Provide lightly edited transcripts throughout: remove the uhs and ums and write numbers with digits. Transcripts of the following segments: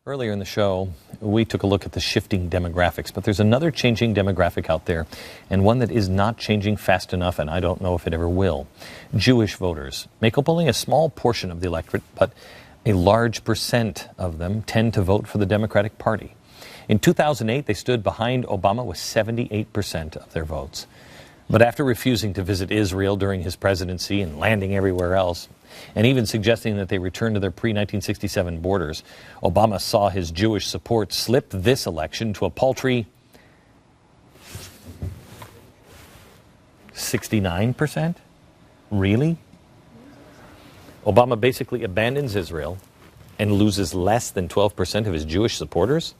Earlier in the show, we took a look at the shifting demographics, but there's another changing demographic out there, and one that is not changing fast enough, and I don't know if it ever will. Jewish voters make up only a small portion of the electorate, but a large percent of them tend to vote for the Democratic Party. In 2008, they stood behind Obama with 78% of their votes. But after refusing to visit Israel during his presidency and landing everywhere else, and even suggesting that they return to their pre-1967 borders, Obama saw his Jewish support slip this election to a paltry 69%? Really? Obama basically abandons Israel and loses less than 12% of his Jewish supporters?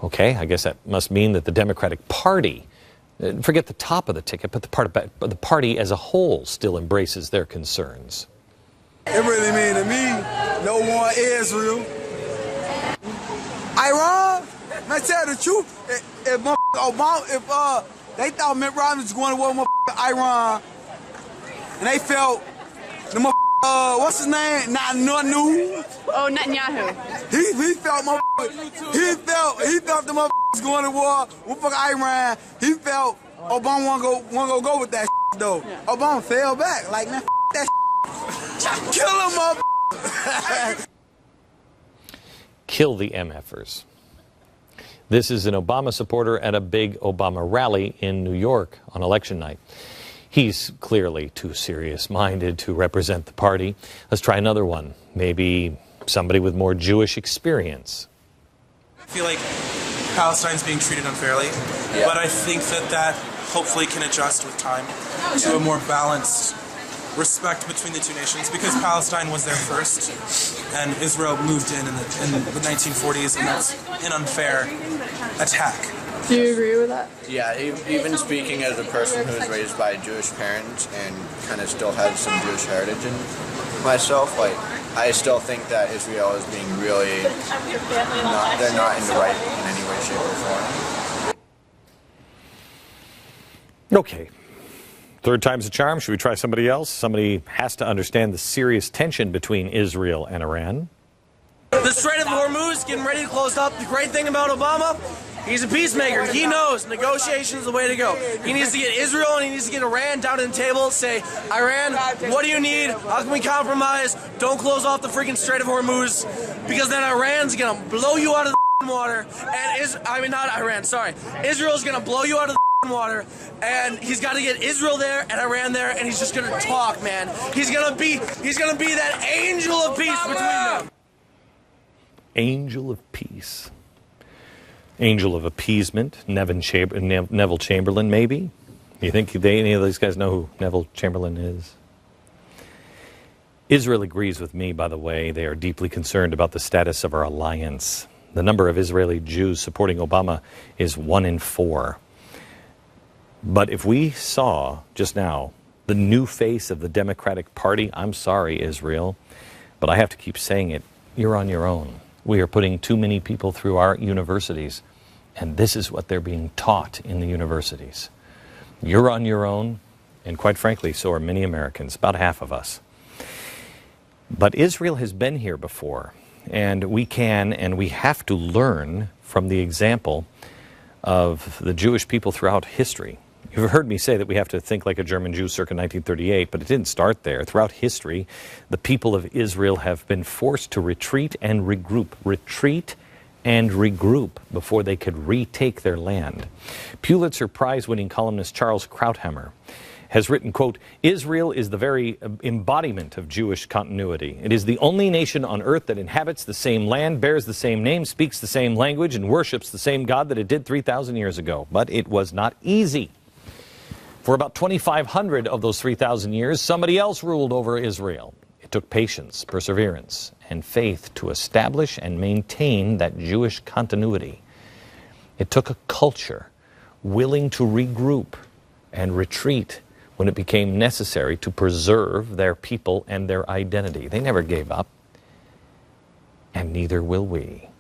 Okay, I guess that must mean that the Democratic Party, forget the top of the ticket, but the party as a whole still embraces their concerns. It really mean to me, no more Israel. Iran, I tell the truth, if Obama, if they thought Mitt Romney was going to war with Iran, and they felt the what's his name? Netanyahu. Oh, Netanyahu. He felt the was going to war with Iran. He felt Obama want to go with that though. Yeah. Obama fell back like, man, that kill him, Kill the MFers. This is an Obama supporter at a big Obama rally in New York on election night. He's clearly too serious-minded to represent the party. Let's try another one. Maybe somebody with more Jewish experience. I feel like Palestine's being treated unfairly, but I think that hopefully can adjust with time to a more balanced respect between the two nations, because Palestine was there first and Israel moved in the 1940s, and that's an unfair attack. Do you agree with that? Yeah, even speaking as a person who was raised by Jewish parents and kind of still has some Jewish heritage in myself, like, I still think that Israel is being really, they're not in the right in any way, shape, or form. Okay. Third time's a charm. Should we try somebody else? Somebody has to understand the serious tension between Israel and Iran. The Strait of Hormuz getting ready to close up. The great thing about Obama, he's a peacemaker. He knows negotiation is the way to go. He needs to get Israel and he needs to get Iran down to the table and say, Iran, what do you need? How can we compromise? Don't close off the freaking Strait of Hormuz, because then Iran's going to blow you out of the water. And not Iran, sorry. Israel's going to blow you out of the water, and he's got to get Israel there and Iran there, and he's just going to talk, man. He's going to be that angel of peace between them. Angel of peace. Angel of appeasement. Neville Chamberlain, maybe? You think any of these guys know who Neville Chamberlain is? Israel agrees with me, by the way. They are deeply concerned about the status of our alliance. The number of Israeli Jews supporting Obama is 1 in 4. But if we saw just now the new face of the Democratic Party, I'm sorry, Israel, but I have to keep saying it, you're on your own. We are putting too many people through our universities, and this is what they're being taught in the universities. You're on your own, and quite frankly, so are many Americans, about half of us. But Israel has been here before, and we can and we have to learn from the example of the Jewish people throughout history. You've heard me say that we have to think like a German Jew circa 1938, but it didn't start there. Throughout history, the people of Israel have been forced to retreat and regroup before they could retake their land. Pulitzer Prize-winning columnist Charles Krauthammer has written, quote, Israel is the very embodiment of Jewish continuity. It is the only nation on earth that inhabits the same land, bears the same name, speaks the same language, and worships the same God that it did 3,000 years ago. But it was not easy. For about 2,500 of those 3,000 years, somebody else ruled over Israel. It took patience, perseverance, and faith to establish and maintain that Jewish continuity. It took a culture willing to regroup and retreat when it became necessary to preserve their people and their identity. They never gave up, and neither will we.